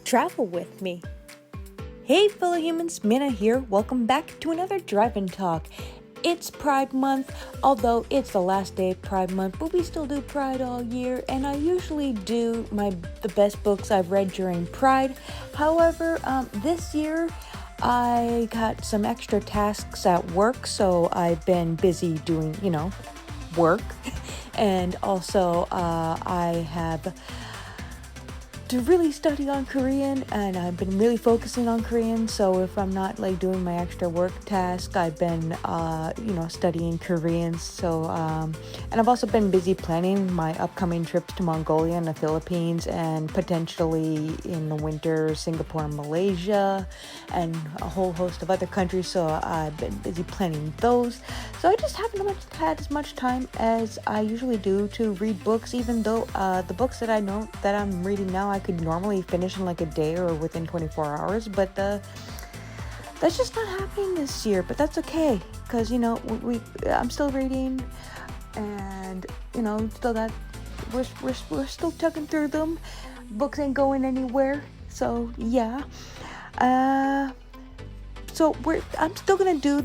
travel with me. Hey fellow humans, Mina here. Welcome back to another Drive-In Talk. It's Pride Month, although it's the last day of Pride Month, but we still do Pride all year, and I usually do the best books I've read during Pride. However, this year I got some extra tasks at work, so I've been busy doing, work, and also I have to really study on Korean, and I've been really focusing on Korean. So if I'm not doing my extra work task, I've been studying Korean. So and I've also been busy planning my upcoming trips to Mongolia and the Philippines, and potentially in the winter Singapore and Malaysia, and a whole host of other countries. So I've been busy planning those. So I just haven't had as much time as I usually do to read books, even though the books that I'm reading now I could normally finish in a day or within 24 hours, but that's just not happening this year. But that's okay, because I'm still reading, and we're still chugging through them. Books ain't going anywhere, so yeah. So I'm still gonna do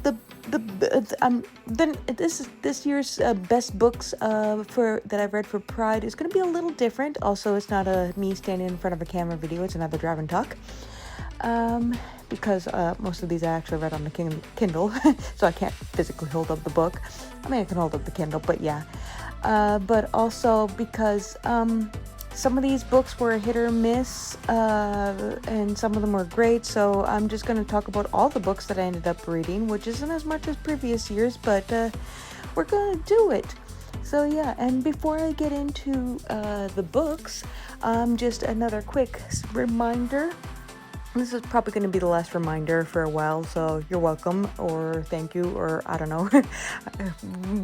this year's best books that I've read for Pride is gonna be a little different. Also, it's not me standing in front of a camera video. It's another Drive-In Talk. Because most of these I actually read on the Kindle, so I can't physically hold up the book. I mean, I can hold up the Kindle, but yeah. But also because some of these books were a hit or miss, and some of them were great, so I'm just going to talk about all the books that I ended up reading, which isn't as much as previous years, but we're going to do it. So yeah, and before I get into the books, just another quick reminder. This is probably going to be the last reminder for a while, so you're welcome, or thank you, or I don't know,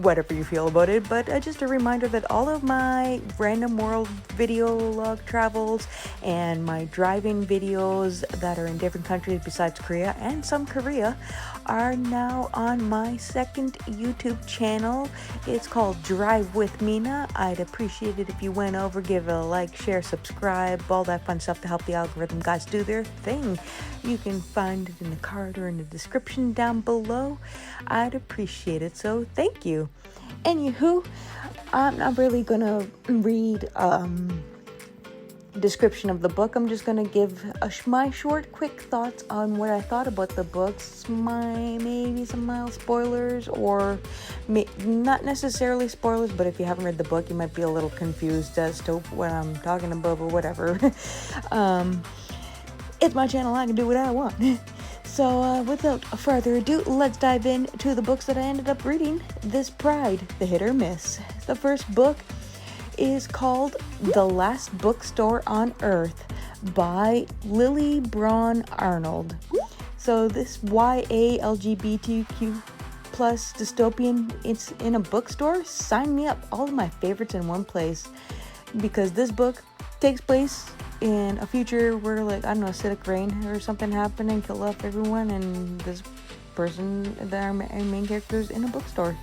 whatever you feel about it. But just a reminder that all of my random world video log travels and my driving videos that are in different countries besides Korea, and some Korea, are now on my second YouTube channel. It's called Drive with Mina. I'd appreciate it if you went over, give it a like, share, subscribe, all that fun stuff to help the algorithm guys do their thing. You can find it in the card or in the description down below. I'd appreciate it, so thank you. Anywho, I'm not really gonna read description of the book. I'm just gonna give my short, quick thoughts on what I thought about the books. Maybe some mild spoilers, or not necessarily spoilers, but if you haven't read the book, you might be a little confused as to what I'm talking about or whatever. It's my channel, I can do what I want. So without further ado, let's dive into the books that I ended up reading this Pride, the hit or miss. The first book is called The Last Bookstore on Earth by Braun-Arnold. So this YA LGBTQ plus dystopian, it's in a bookstore. Sign me up. All of my favorites in one place, because this book takes place in a future where acidic rain or something happened and killed off everyone, and this person, our main character, is in a bookstore.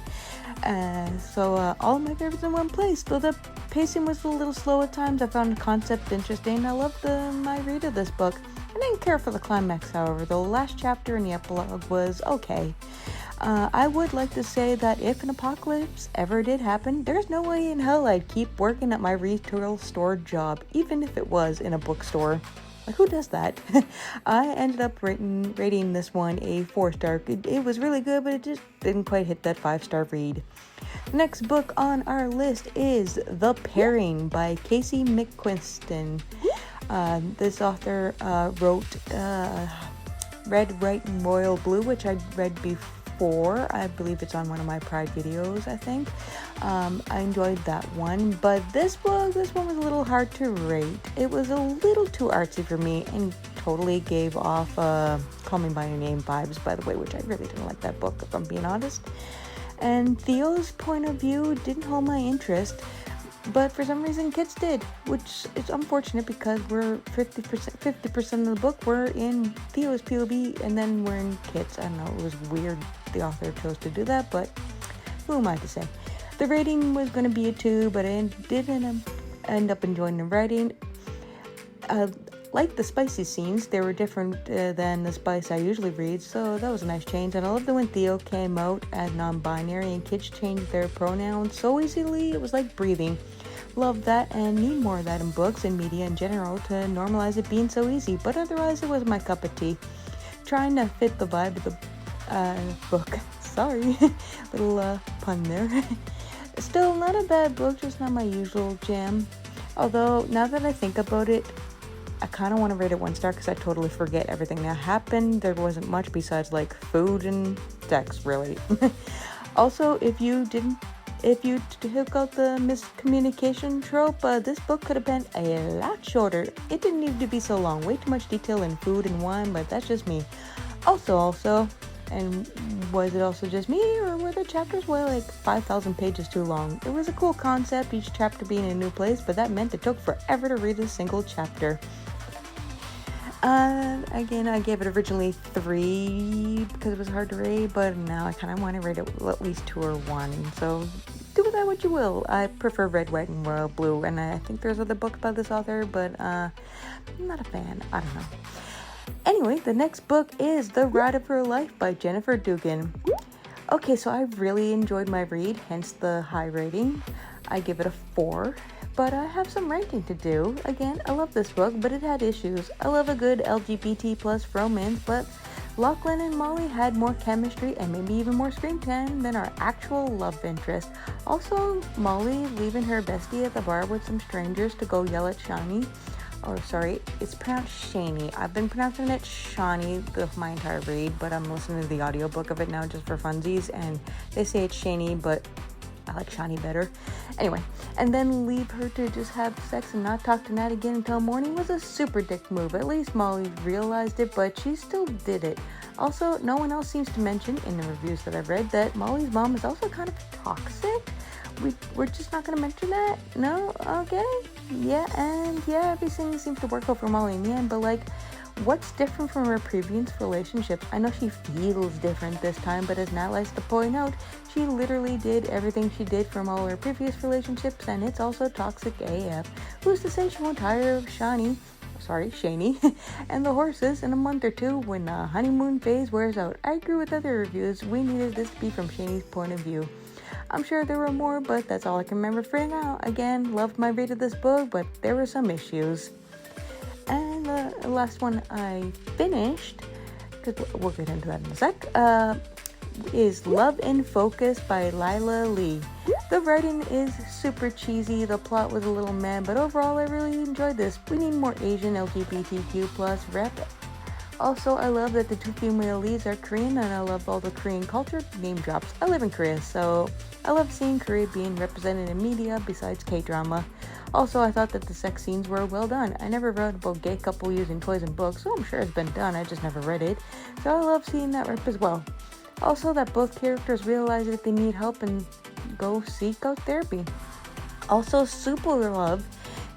So all of my favorites in one place. Though the pacing was a little slow at times, I found the concept interesting. I loved my read of this book. I didn't care for the climax, however. The last chapter and the epilogue was okay. I would like to say that if an apocalypse ever did happen, there's no way in hell I'd keep working at my retail store job, even if it was in a bookstore. Who does that? I ended up rating this one a 4-star. It was really good, but it just didn't quite hit that 5-star read. The next book on our list is The Pairing by Casey McQuiston. This author wrote Red, White, and Royal Blue, which I read before. I believe it's on one of my Pride videos, I think. I enjoyed that one, but this one was a little hard to rate. It was a little too artsy for me, and totally gave off Call Me By Your Name vibes, by the way, which I really didn't like that book, if I'm being honest. And Theo's point of view didn't hold my interest, but for some reason Kit's did, which is unfortunate because we're 50% of the book we're in Theo's POV, and then we're in Kit's. I don't know, it was weird the author chose to do that, but who am I to say? The rating was going to be a 2, but I didn't end up enjoying the writing. liked the spicy scenes. They were different than the spice I usually read, so that was a nice change. And I loved it when Theo came out as non-binary and kids changed their pronouns so easily, it was like breathing. Love that and need more of that in books and media in general to normalize it being so easy, but otherwise it was my cup of tea. Trying to fit the vibe of the book. Sorry, little pun there. Still not a bad book, just not my usual jam. Although, now that I think about it, I kind of want to rate it 1 star because I totally forget everything that happened. There wasn't much besides like food and sex, really. Also, if you took out the miscommunication trope, this book could have been a lot shorter. It didn't need to be so long. Way too much detail in food and wine, but that's just me. Also, and was it also just me, or were the chapters like 5,000 pages too long? It was a cool concept, each chapter being in a new place, but that meant it took forever to read a single chapter. Again, I gave it originally 3 because it was hard to read, but now I kind of want to rate it at least 2 or 1. So do with that what you will. I prefer Red, White, and Royal Blue, and I think there's other books by this author, but I'm not a fan. I don't know. Anyway, the next book is The Ride of Her Life by Jennifer Dugan. Okay, so I really enjoyed my read, hence the high rating. I give it a 4, but I have some ranking to do. Again, I love this book, but it had issues. I love a good LGBT plus romance, but Lachlan and Molly had more chemistry and maybe even more screen time than our actual love interest. Also, Molly leaving her bestie at the bar with some strangers to go yell at Shani. Oh, sorry, it's pronounced Shani. I've been pronouncing it Shani my entire read, but I'm listening to the audiobook of it now just for funsies, and they say it's Shani, but I like Shani better. Anyway, and then leave her to just have sex and not talk to Nat again until morning was a super dick move. At least Molly realized it, but she still did it. Also, no one else seems to mention in the reviews that I've read that Molly's mom is also kind of toxic. We're just not going to mention that? No? Okay. Yeah, everything seems to work out for Molly in the end, but what's different from her previous relationships? I know she feels different this time, but as Nat likes to point out, she literally did everything she did from all her previous relationships, and it's also toxic AF. Who's to say she won't tire of Shani, and the horses in a month or 2 when the honeymoon phase wears out? I agree with other reviews. We needed this to be from Shani's point of view. I'm sure there were more, but that's all I can remember for now. Again, loved my read of this book, but there were some issues. And the last one I finished, because we'll get into that in a sec, is Love in Focus by Lyla Lee. The writing is super cheesy, the plot was a little meh, but overall I really enjoyed this. We need more Asian LGBTQ plus rep. Also, I love that the 2 female leads are Korean, and I love all the Korean culture name drops. I live in Korea, so I love seeing Korea being represented in media besides K-drama. Also, I thought that the sex scenes were well done. I never read about gay couple using toys in books, so I'm sure it's been done, I just never read it. So I love seeing that rep as well. Also, that both characters realize that they need help and go seek out therapy. Also, super love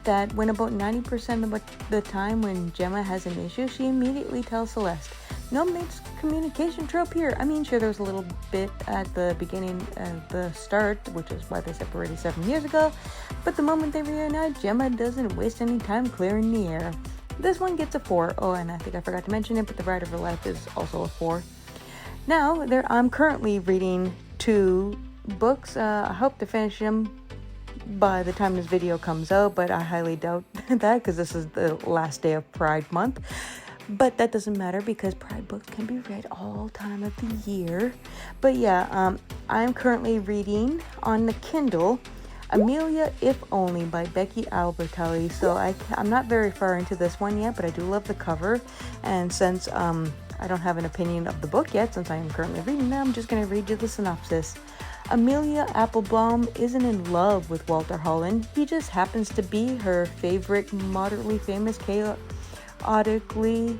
that when about 90% of the time when Gemma has an issue, she immediately tells Celeste. No miscommunication trope here. I mean, sure, there was a little bit at the beginning of the start, which is why they separated 7 years ago, but the moment they reunite, Gemma doesn't waste any time clearing the air. This one gets a 4. Oh, and I think I forgot to mention it, but The Ride of Her Life is also a 4. Now, I'm currently reading 2 books. I hope to finish them by the time this video comes out, but I highly doubt that because this is the last day of Pride Month. But that doesn't matter because Pride books can be read all time of the year. But yeah, I'm currently reading on the Kindle Amelia, If Only by Becky Albertalli. So I'm not very far into this one yet, but I do love the cover. And since I don't have an opinion of the book yet, since I am currently reading it, I'm just going to read you the synopsis. Amelia Applebaum isn't in love with Walter Holland. He just happens to be her favorite moderately famous chaotically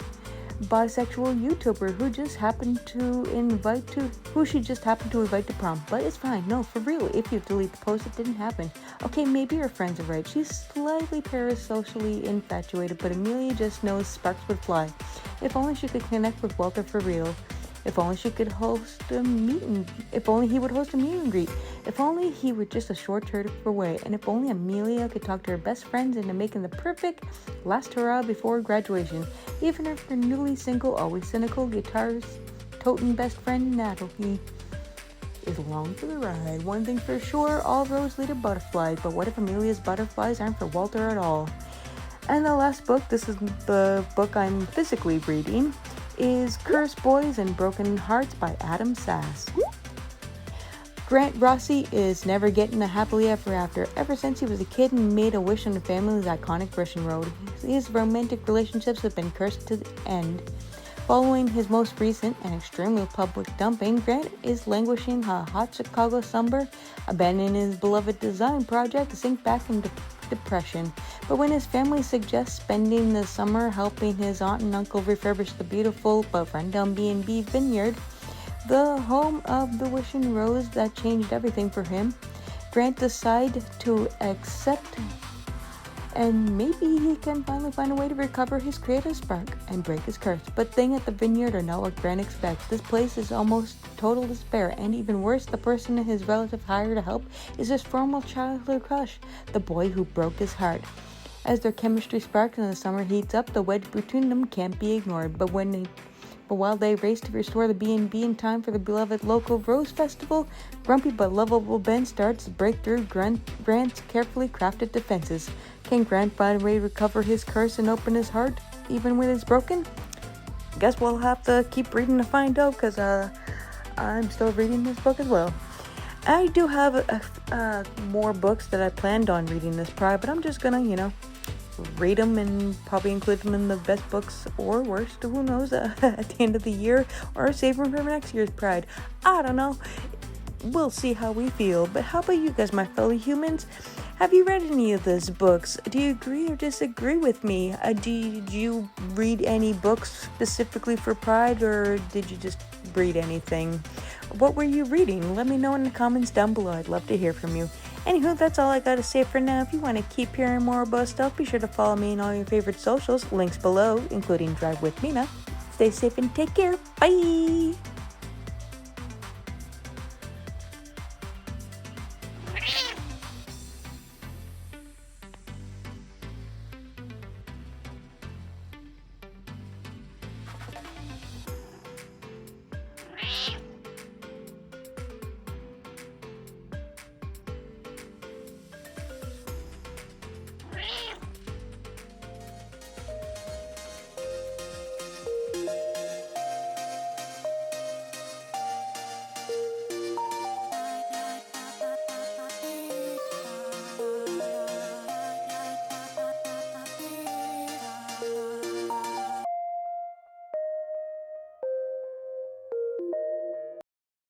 bisexual YouTuber who she just happened to invite to prom. But it's fine. No, for real. If you delete the post, it didn't happen. Okay, maybe her friends are right. She's slightly parasocially infatuated, but Amelia just knows sparks would fly. If only she could connect with Walter for real. If only she could host a if only he would host a meet and greet. If only he were just a short trip away. And if only Amelia could talk to her best friends into making the perfect last hurrah before graduation. Even if her newly single, always cynical, guitars toting best friend Natalie is along for the ride. One thing for sure, all roads lead to butterflies. But what if Amelia's butterflies aren't for Walter at all? And the last book, this is the book I'm physically reading, is Cursed Boys and Broken Hearts by Adam Sass. Grant Rossi is never getting a happily ever after. Ever since he was a kid and made a wish on the family's iconic Russian road, his romantic relationships have been cursed to the end. Following his most recent and extremely public dumping, Grant is languishing a hot Chicago summer, abandoning his beloved design project to sink back into depression. But when his family suggests spending the summer helping his aunt and uncle refurbish the beautiful but rundown B&B vineyard, the home of the wishing rose that changed everything for him, Grant decides to accept, and maybe he can finally find a way to recover his creative spark and break his curse. But things at the vineyard are not what Grant expects. This place is almost total despair, and even worse, the person his relative hired to help is his former childhood crush, the boy who broke his heart. As their chemistry sparks and the summer heats up, the wedge between them can't be ignored. But while they race to restore the B&B in time for the beloved local Rose Festival, grumpy but lovable Ben starts to break through Grant's carefully crafted defenses. Can Grant find a way to recover his curse and open his heart, even when it's broken? Guess we'll have to keep reading to find out, because I'm still reading this book as well. I do have more books that I planned on reading this Pride, but I'm just gonna, read them and probably include them in the best books or worst, who knows, at the end of the year, or save them for next year's Pride. I don't know. We'll see how we feel. But how about you guys, my fellow humans? Have you read any of these books? Do you agree or disagree with me? Did you read any books specifically for Pride, or did you just read anything? What were you reading? Let me know in the comments down below. I'd love to hear from you. Anywho, that's all I gotta say for now. If you want to keep hearing more about stuff, be sure to follow me on all your favorite socials. Links below, including Drive with Mina. Stay safe and take care. Bye!